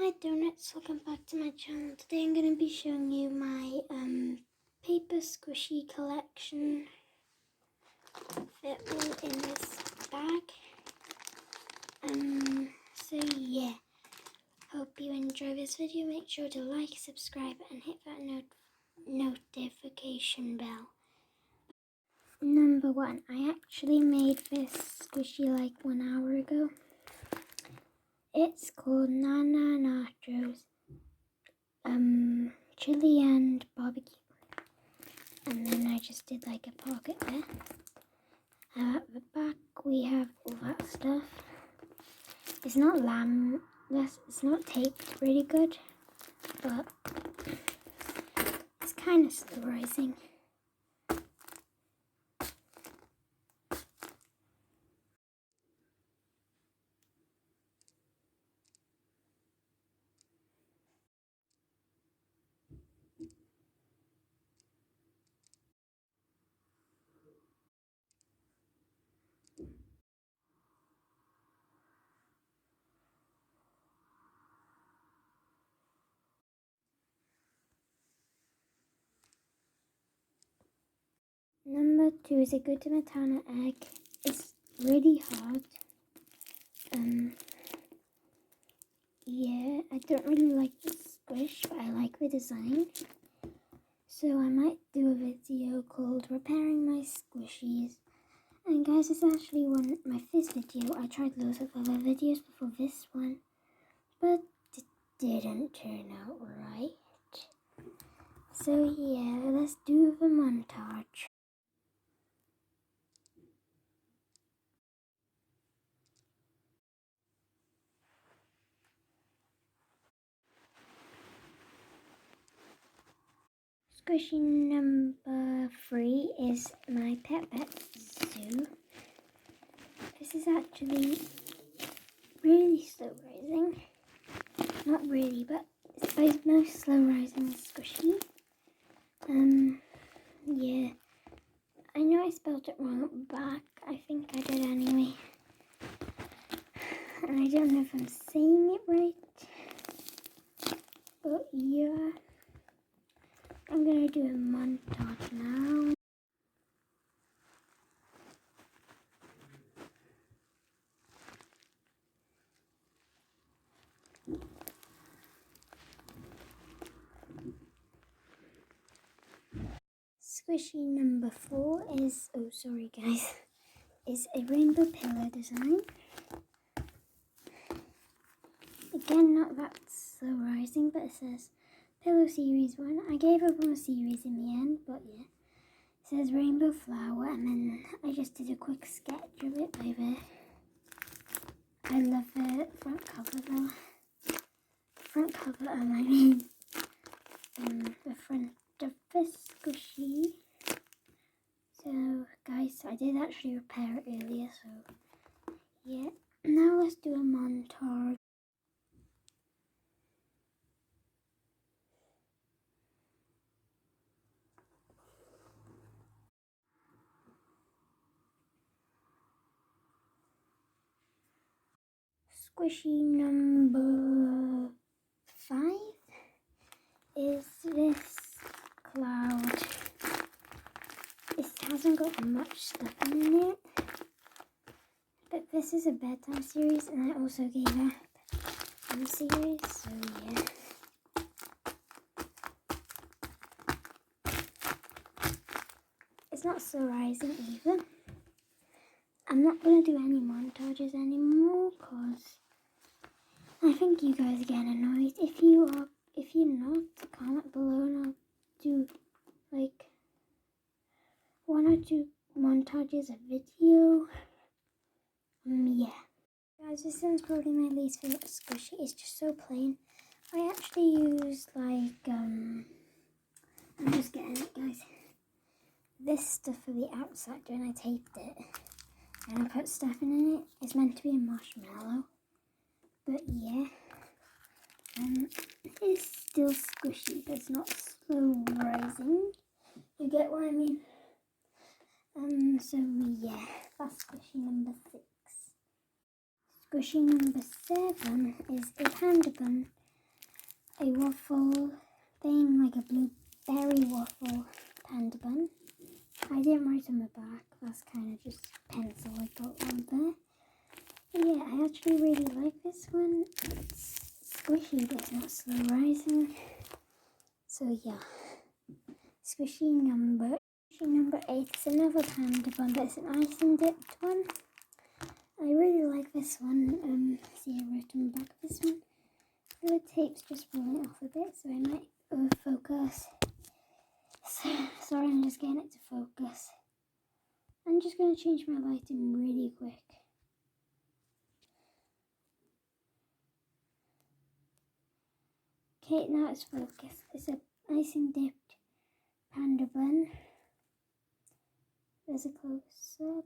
Hi Donuts, welcome back to my channel. Today I'm going to be showing you my paper squishy collection. Fit all in this bag. So yeah, hope you enjoy this video. Make sure to like, subscribe and hit that notification bell. Number 1, I actually made this squishy like 1 hour ago. It's called Nana Nachos. Chili and barbecue, and then I just did like a pocket there. At the back we have all that stuff. It's not lamb, it's not taped really good, but it's kind of slow rising. Number 2 is a Gutamatana egg. It's really hard. Yeah, I don't really like the squish, but I like the design. So I might do a video called Repairing My Squishies. And guys, it's actually my first video. I tried loads of other videos before this one, but it didn't turn out right. So yeah, let's do the montage. Squishy number 3 is my Pet Zoo. This is actually really slow rising. Not really, but it's my most slow rising squishy. Yeah. I know I spelled it wrong at the back. I think I did anyway. And I don't know if I'm saying it right. But yeah. I'm gonna do a montage now. Squishy number 4 is, oh sorry guys, is a rainbow pillow design. Again, not that slow rising, but it says Pillow Series 1. I gave up on a series in the end, but yeah. It says Rainbow Flower, and then I just did a quick sketch of it by there. I love the front cover though. Front cover, I mean, the front of the squishy. So guys, I did actually repair it earlier, so yeah. Now let's do a montage. Squishy number 5 is this cloud. It hasn't got much stuff in it, but this is a bedtime series, and I also gave up on the series, so yeah. It's not so rising either. I'm not going to do any montages anymore because I think you guys are getting annoyed. If you're not, comment below and I'll do like 1 or 2 montages a video. Yeah. Guys, this one's probably my least favorite squishy. It's just so plain. I actually used like, I'm just getting it guys. This stuff for the outside when I taped it. And I put stuff in it. It's meant to be a marshmallow. But yeah. It's still squishy, but it's not slow rising. You get what I mean? So yeah, that's squishy number 6. Squishy number 7 is a panda bun. a waffle thing, like a blueberry waffle panda bun. I didn't write on the back, that's kind of just pencil I got on there. But yeah, I actually really like this one. It's squishy, but it's not slow rising. So yeah, squishy number 8 is another panda bun, but it's an icing dipped one. I really like this one. See, I wrote on the back of this one. The tape's just falling off a bit, so I might focus. Sorry, I'm just getting it to focus. I'm just going to change my lighting really quick. Okay, now it's focused. It's a icing dipped panda bun. There's a close up.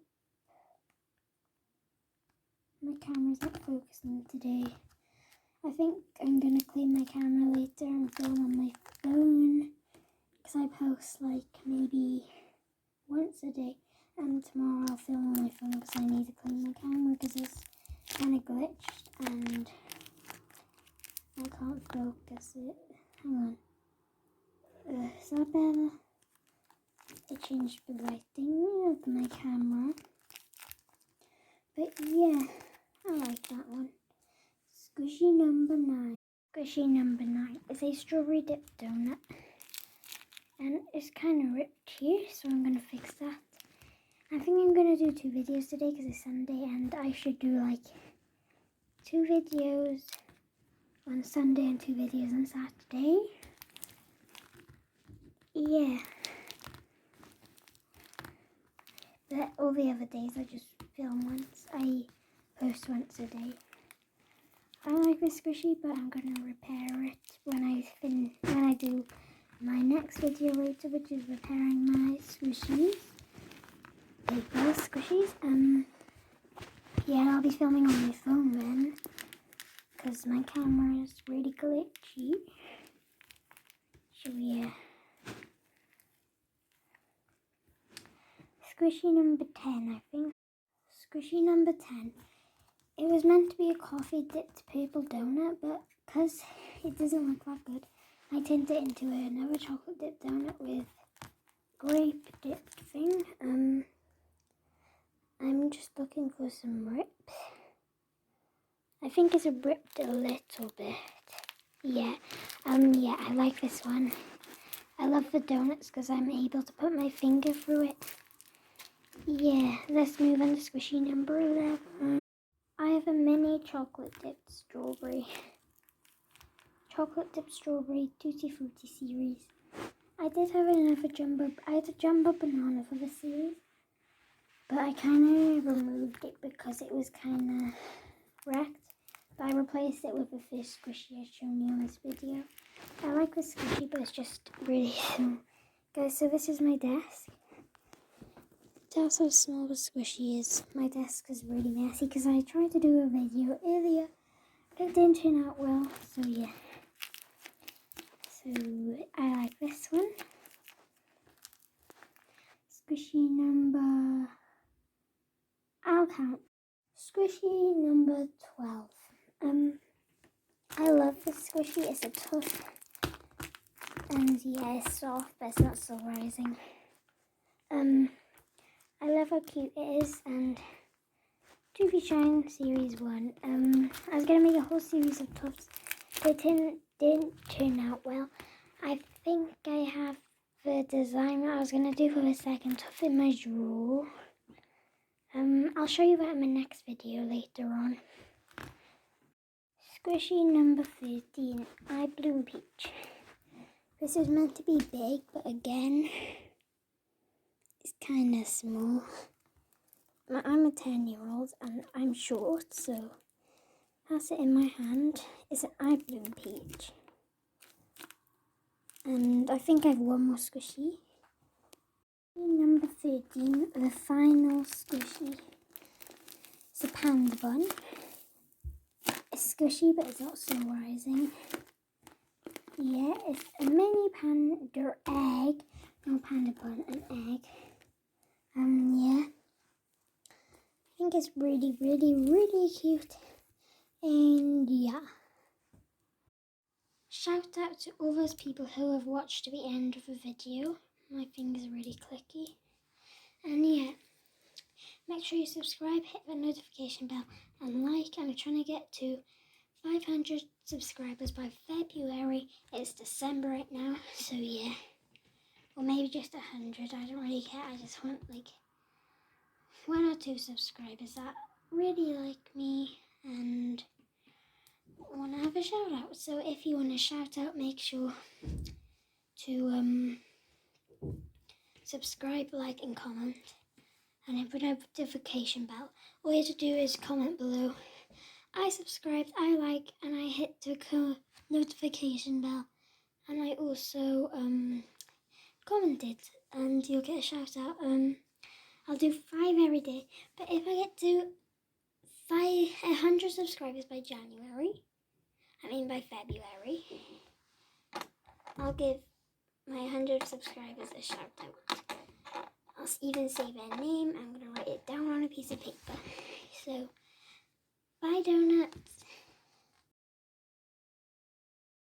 My camera's not focusing today. I think I'm going to clean my camera later and film on my phone. Because I post like maybe once a day. And tomorrow I'll film on my phone because I need to clean my camera because it's kind of glitched and I can't focus it. Hang on. Is that better? I changed the lighting of my camera. But yeah, I like that one. Squishy number 9. Squishy number 9 is a strawberry dip donut. And it's kind of ripped here, so I'm going to fix that. I think I'm going to do 2 videos today because it's Sunday and I should do like 2 videos on Sunday and 2 videos on Saturday. Yeah. But all the other days I just film once. I post once a day. I like this squishy, but I'm going to repair it when I do my next video later, which is repairing my squishies. Paper squishies. Yeah, I'll be filming on my phone then, because my camera is really glitchy. So yeah. Squishy number 10, I think. Squishy number 10. It was meant to be a coffee dipped purple donut, but because it doesn't look that good, I turned it into another chocolate dipped donut with grape dipped thing. I'm just looking for some rips. I think it's ripped a little bit. Yeah, yeah, I like this one. I love the donuts because I'm able to put my finger through it. Yeah, let's move on to squishy number 11. I have a mini chocolate dipped strawberry. Chocolate dipped strawberry Tutti Frutti series. I did have another I had a jumbo banana for the series, but I kind of removed it because it was kind of wrecked. But I replaced it with the fish squishy I've shown you in this video. I like the squishy, but it's just really small. Guys, so this is my desk. That's how small the squishy is. My desk is really messy because I tried to do a video earlier, but it didn't turn out well, so yeah. So I like this one. Squishy number... I'll count. Squishy number 12. I love this squishy. It's a tough, and yeah, it's soft, but it's not so rising. I love how cute it is, and Droopy Shine Series 1. I was gonna make a whole series of Tufts, but it didn't turn out well. I think I have the design that I was gonna do for the second Tuft in my drawer. I'll show you that in my next video later on. Squishy number 13, I Bloom Peach. This is meant to be big, but again, it's kind of small. I'm a 10-year-old and I'm short, so that's it in my hand. It's an I Bloom Peach. And I think I have one more squishy. Number 13, the final squishy. It's a panda bun. It's squishy, but it's also rising. Yeah, it's a mini panda egg. No panda bun, an egg. Yeah. I think it's really, really, really cute. And yeah. shout out to all those people who have watched to the end of the video. My finger's really clicky. And yeah, make sure you subscribe, hit the notification bell and like. I'm trying to get to 500 subscribers by February. It's December right now, so yeah. Or maybe just 100, I don't really care. I just want like 1 or 2 subscribers that really like me and want to have a shout out. So if you want to shout out, make sure to subscribe, like and comment, and hit the notification bell. All you have to do is comment below, I subscribed, I like, and I hit the notification bell, and I also commented, and you'll get a shout out. I'll do 5 every day, but if I get to 100 subscribers by February, I'll give my 100 subscribers a shout out. I'll even say their name. I'm going to write it down on a piece of paper. So, bye donuts.